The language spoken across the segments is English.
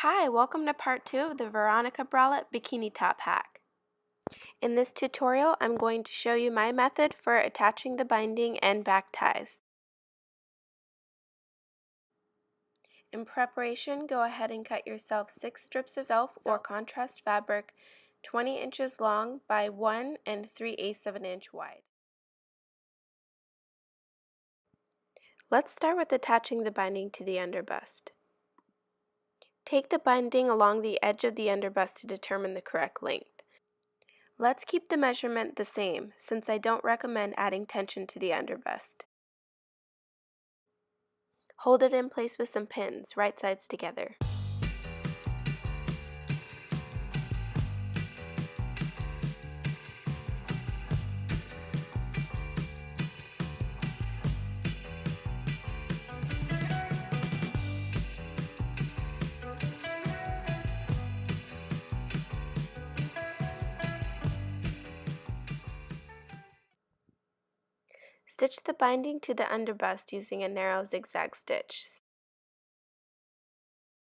Hi, welcome to part 2 of the Veronica Bralette Bikini Top Hack. In this tutorial, I'm going to show you my method for attaching the binding and back ties. In preparation, go ahead and cut yourself 6 strips of self or contrast fabric 20 inches long by 1 3/8 of an inch wide. Let's start with attaching the binding to the underbust. Take the binding along the edge of the underbust to determine the correct length. Let's keep the measurement the same, since I don't recommend adding tension to the underbust. Hold it in place with some pins, right sides together. Stitch the binding to the underbust using a narrow zigzag stitch.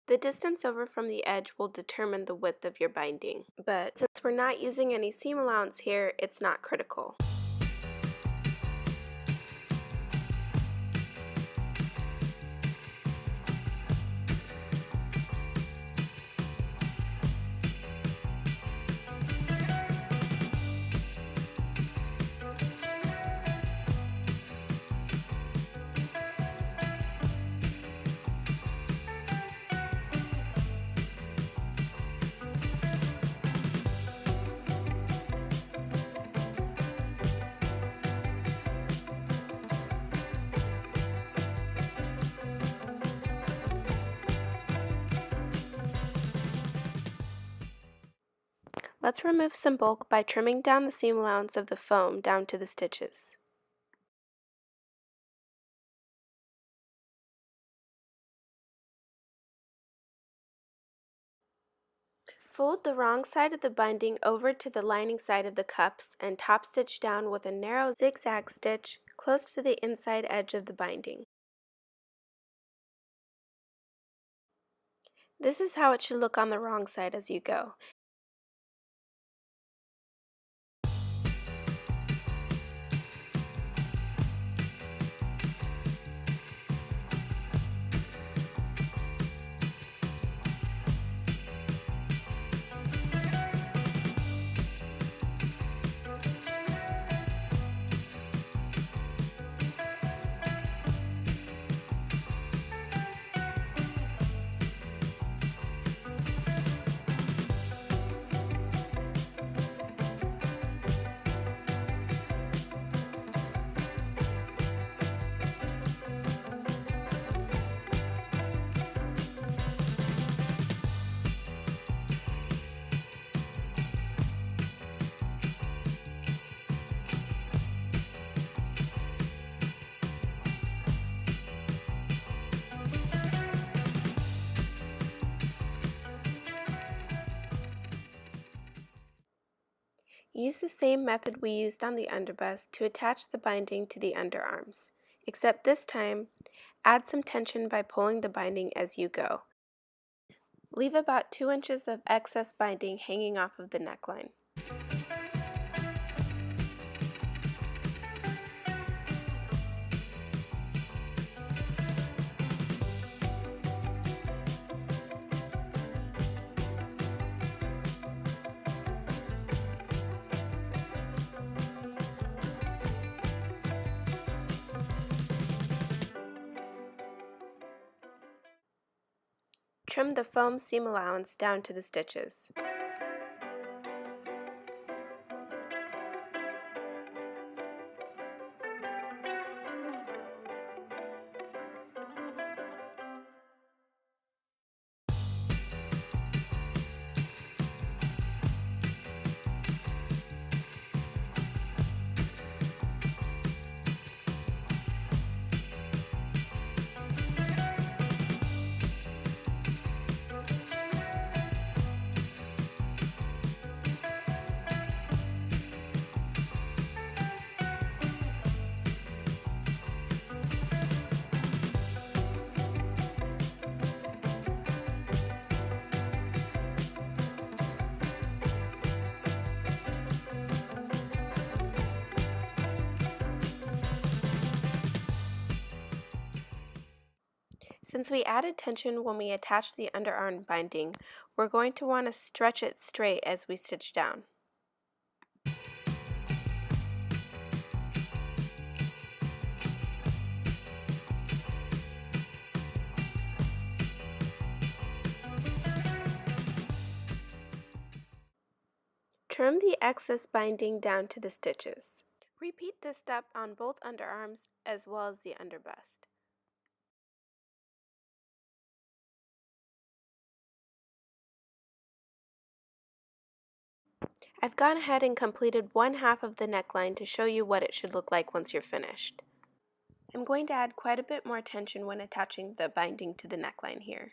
The distance over from the edge will determine the width of your binding, but since we're not using any seam allowance here, it's not critical. Let's remove some bulk by trimming down the seam allowance of the foam down to the stitches. Fold the wrong side of the binding over to the lining side of the cups and top stitch down with a narrow zigzag stitch close to the inside edge of the binding. This is how it should look on the wrong side as you go. Use the same method we used on the underbust to attach the binding to the underarms, except this time, add some tension by pulling the binding as you go. Leave about 2 inches of excess binding hanging off of the neckline. Trim the foam seam allowance down to the stitches. Since we added tension when we attached the underarm binding, we're going to want to stretch it straight as we stitch down. Trim the excess binding down to the stitches. Repeat this step on both underarms as well as the underbust. I've gone ahead and completed one half of the neckline to show you what it should look like once you're finished. I'm going to add quite a bit more tension when attaching the binding to the neckline here.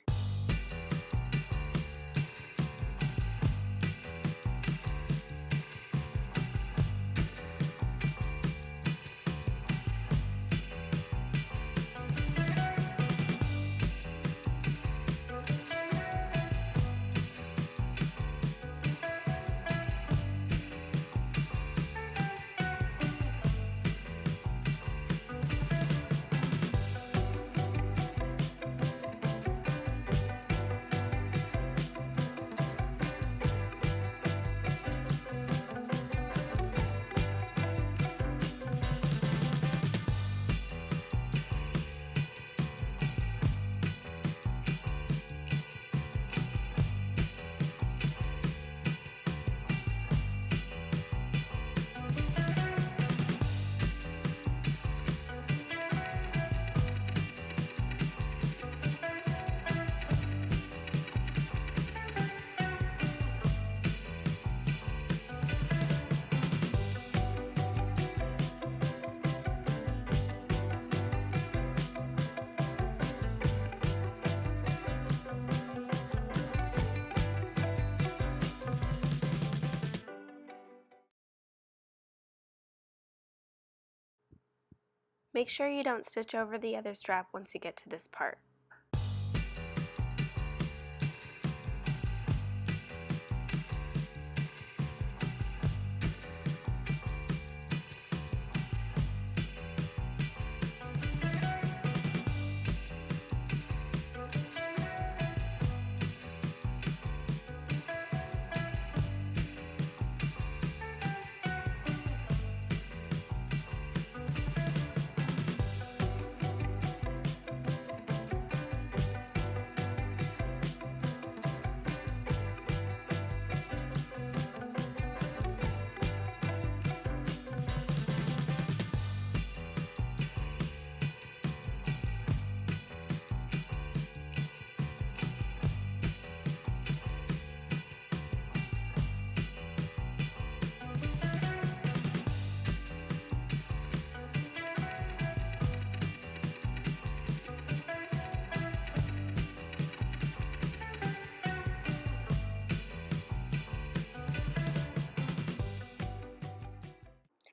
Make sure you don't stitch over the other strap once you get to this part.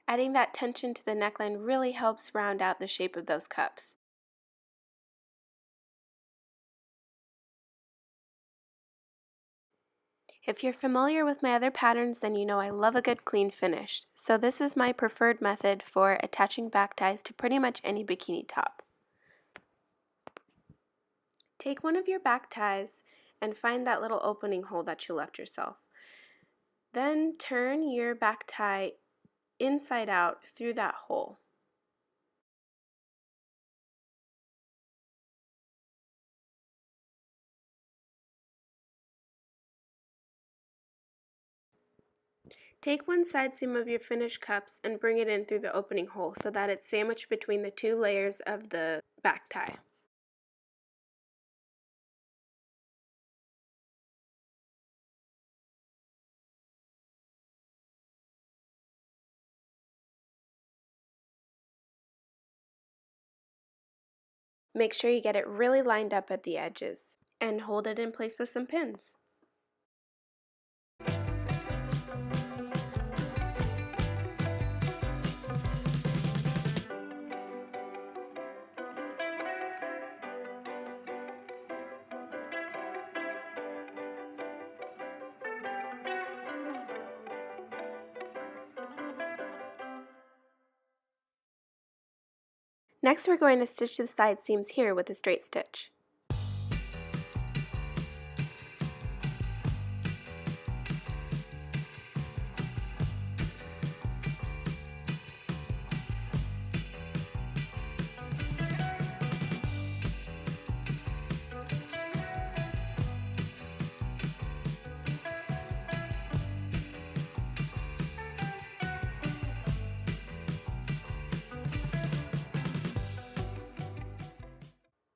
Adding that tension to the neckline really helps round out the shape of those cups. If you're familiar with my other patterns, then you know I love a good clean finish. So this is my preferred method for attaching back ties to pretty much any bikini top. Take one of your back ties and find that little opening hole that you left yourself. Then turn your back tie inside out through that hole. Take one side seam of your finished cups and bring it in through the opening hole so that it's sandwiched between the two layers of the back tie. Make sure you get it really lined up at the edges and hold it in place with some pins. Next, we're going to stitch the side seams here with a straight stitch.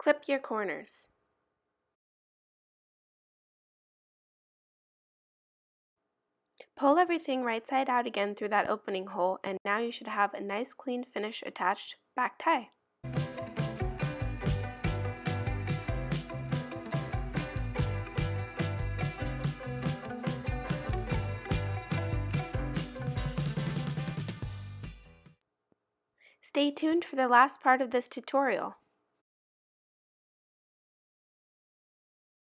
Clip your corners. Pull everything right side out again through that opening hole, and now you should have a nice clean finish attached back tie. Stay tuned for the last part of this tutorial.